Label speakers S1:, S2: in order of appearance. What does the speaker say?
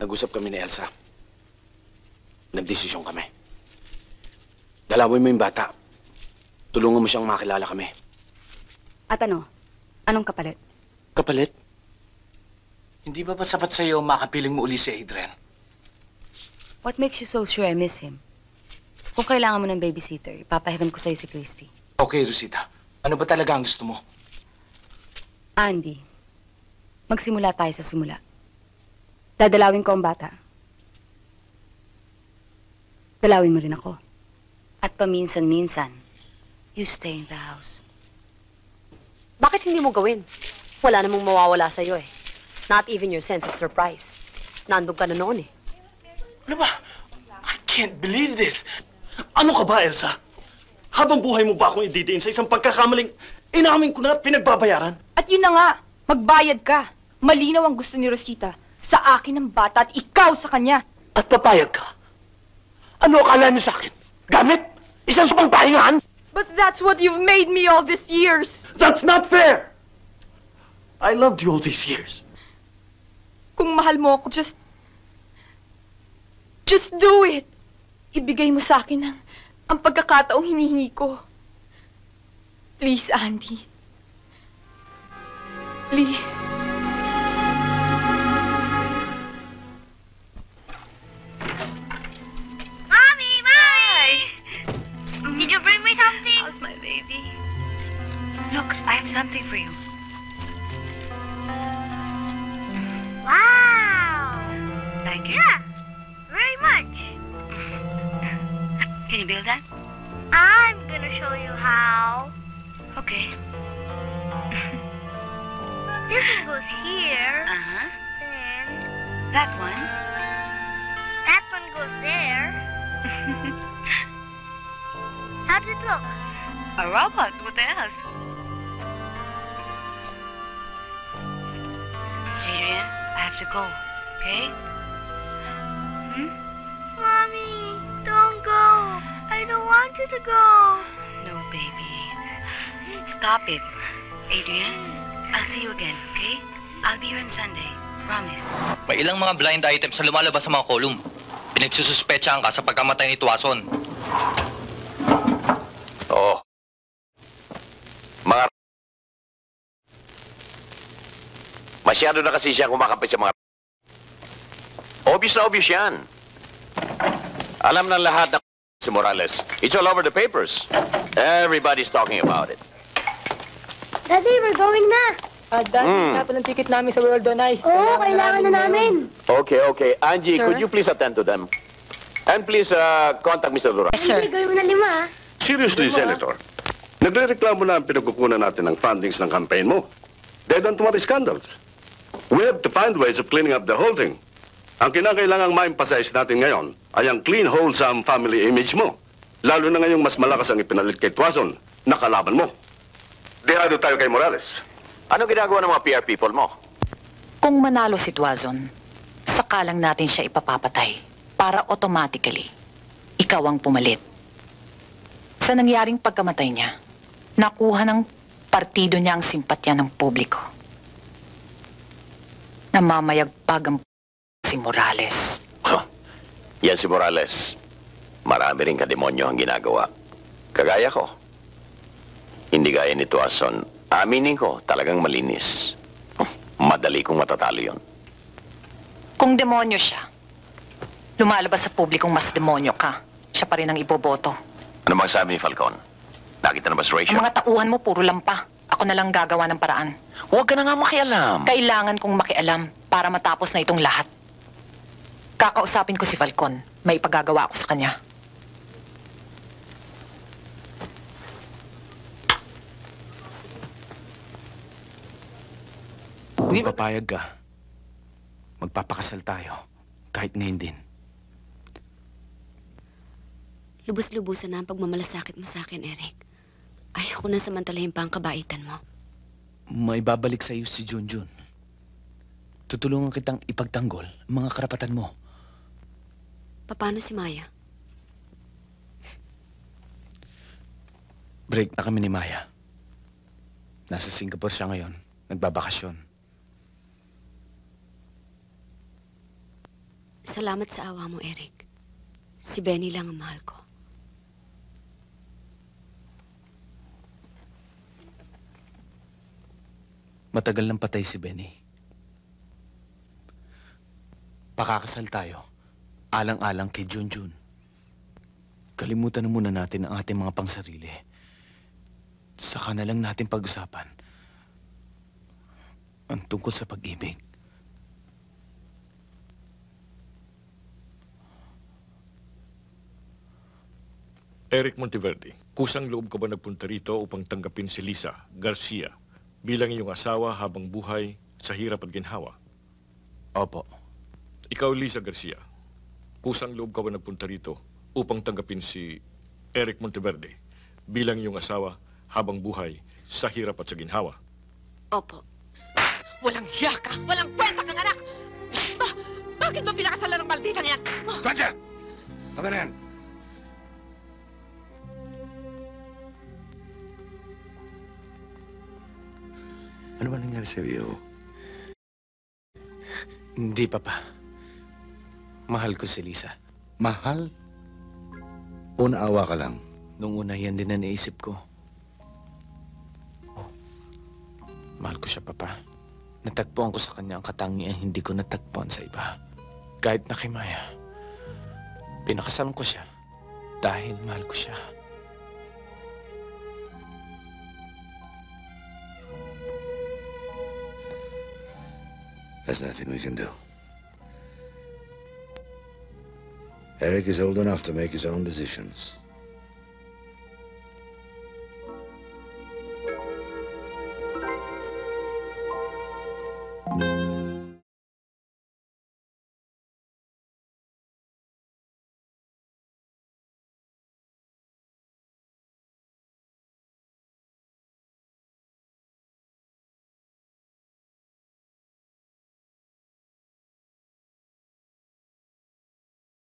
S1: Nag-usap kami ni Elsa. Nagdesisyon kami. Dalawin mo yung bata. Tulungan mo siyang makilala kami.
S2: At ano? Anong kapalit?
S1: Kapalit? Hindi ba sapat sa'yo makapiling mo uli si Adrian?
S2: What makes you so sure I miss him? Kung kailangan mo ng babysitter, ipapahiram ko sa'yo si Christy.
S1: Okay, Rosita. Ano ba talaga ang gusto mo?
S2: Andy, magsimula tayo sa simula. Dadalawin ko ang bata. Dalawin mo rin ako. At paminsan-minsan, you stay in the house.
S3: Bakit hindi mo gawin? Wala namang mawawala sa'yo eh. Not even your sense of surprise. Nandun ka na noon eh.
S1: Ano ba? I can't believe this.
S4: Ano ka ba, Elsa? Habang buhay mo ba akong ididiin sa isang pagkakamaling inamin ko na at pinagbabayaran?
S5: At yun na nga, magbayad ka. Malinaw ang gusto ni Rosita. Sa akin ang bata at ikaw sa kanya.
S4: At papayag ka? Ano akala niyo sa akin? Gamit? Isang supang pahingahan?
S5: But that's what you've made me all these years.
S4: That's not fair! I loved you all these years.
S5: Kung mahal mo ako, just do it. Ibigay mo sa akin ang pagkakataong hinihingi ko. Please, Andy. Please.
S6: Mommy! Mommy! Did you bring me something?
S5: How's my baby?
S2: Look, I have something for you.
S6: Wow!
S2: Like it?
S6: Yeah, very much.
S2: Can you build that?
S6: I'm gonna show you how.
S2: Okay.
S6: This one goes here,
S2: Uh-huh.
S6: then
S2: That one.
S6: that one goes there. How does it look?
S2: A robot. What else? Adrian, I have to go. Okay?
S6: Mommy, don't go. I don't want you to go.
S2: No, baby. Stop it. Adrian, I'll see you again, okay? I'll be here on Sunday. Promise.
S7: May ilang mga blind items na lumalabas sa mga column. Pinagsususpetsahan ka sa pagkamatay ni Tuason.
S8: Oo. Mga... Masyado na kasi siya kumakapit sa mga... Obvious na obvious yan. Alam ng lahat na si Morales. It's all over the papers. Everybody's talking about it.
S6: Daddy, we're going na.
S5: Daddy, dapat ng ticket namin sa World on Ice.
S6: Oo, kailangan na namin.
S8: Okay. Angie,
S5: Sir?
S8: could you please attend to them? And please contact Mr. Duran.
S2: Yes, sir.
S6: Hindi, gawin mo na 5.
S9: Seriously, Senator, nagre-reklamo na ang pinagkukunan natin ng fundings ng campaign mo. They don't want scandals. We have to find ways of cleaning up the whole thing. Ang kinakailangang ma-emphasize natin ngayon ay ang clean, wholesome family image mo. Lalo na ngayong mas malakas ang ipinalit kay Tuason na kalaban mo. Dehado tayo kay Morales.
S8: Ano ginagawa ng mga PR people mo?
S10: Kung manalo si Tuazon, sakalang natin siya ipapapatay para automatically ikaw ang pumalit. Sa nangyaring pagkamatay niya, nakuha ng partido niya ang simpatya ng publiko. Namamayagpag ang si Morales.
S8: Yan si Morales. Marami rin kademonyo ang ginagawa. Kagaya ko. Hindi gaya ni Tuason. Aminin ko, talagang malinis. Madali kong matatalo yon.
S10: Kung demonyo siya, lumalabas sa publikong mas demonyo ka, siya pa rin ang iboboto.
S8: Ano bang sabi ni Falcon? Nakita na ba si Rachel?
S10: Ang mga tauhan mo, puro lampa. Ako na lang gagawa ng paraan.
S8: Huwag ka na nga makialam.
S10: Kailangan kong makialam para matapos na itong lahat. Kakausapin ko si Falcon. May ipagagawa ako sa kanya.
S1: Kung papayag ka, magpapakasal tayo. Kahit ngayon din.
S3: Lubos-lubusan na ang pagmamalasakit mo sa akin, Eric. Ayoko na samantalahin pa ang kabaitan mo.
S1: May babalik sa iyo si Junjun. Tutulungan kitang ipagtanggol ang mga karapatan mo.
S3: Paano si Maya?
S1: Break na kami ni Maya. Nasa Singapore siya ngayon. Nagbabakasyon.
S3: Salamat sa awa mo, Eric. Si Benny lang ang mahal ko.
S1: Matagal nang patay si Benny. Pakakasal tayo. Alang-alang kay Junjun. Kalimutan na muna natin ang ating mga pangsarili. Saka na lang natin pag-usapan ang tungkol sa pag-ibig.
S11: Eric Monteverde, kusang loob ka ba nagpunta rito upang tanggapin si Lisa Garcia bilang iyong asawa habang buhay sa hirap at ginhawa?
S1: Opo.
S11: Ikaw, Lisa Garcia, kusang loob ka ba nagpunta rito upang tanggapin si Eric Monteverde bilang iyong asawa habang buhay sa hirap at sa ginhawa?
S3: Opo.
S12: Walang hiya ka! Walang kwenta kang anak! Bakit ba pinakasalan ng malditang yan?
S13: Francia! Tama na yan!
S14: Ano ba nangyari sa iyo?
S1: Hindi, Papa. Mahal ko si Lisa.
S14: Mahal? O naawa ka lang?
S1: Nung una, yan din ang naisip ko. Mahal ko siya, Papa. Natagpuan ko sa kanya ang katangian hindi ko natagpuan sa iba. Kahit na kay Maya. Pinakasalan ko siya dahil mahal ko siya.
S14: There's nothing we can do. Eric is old enough to make his own decisions.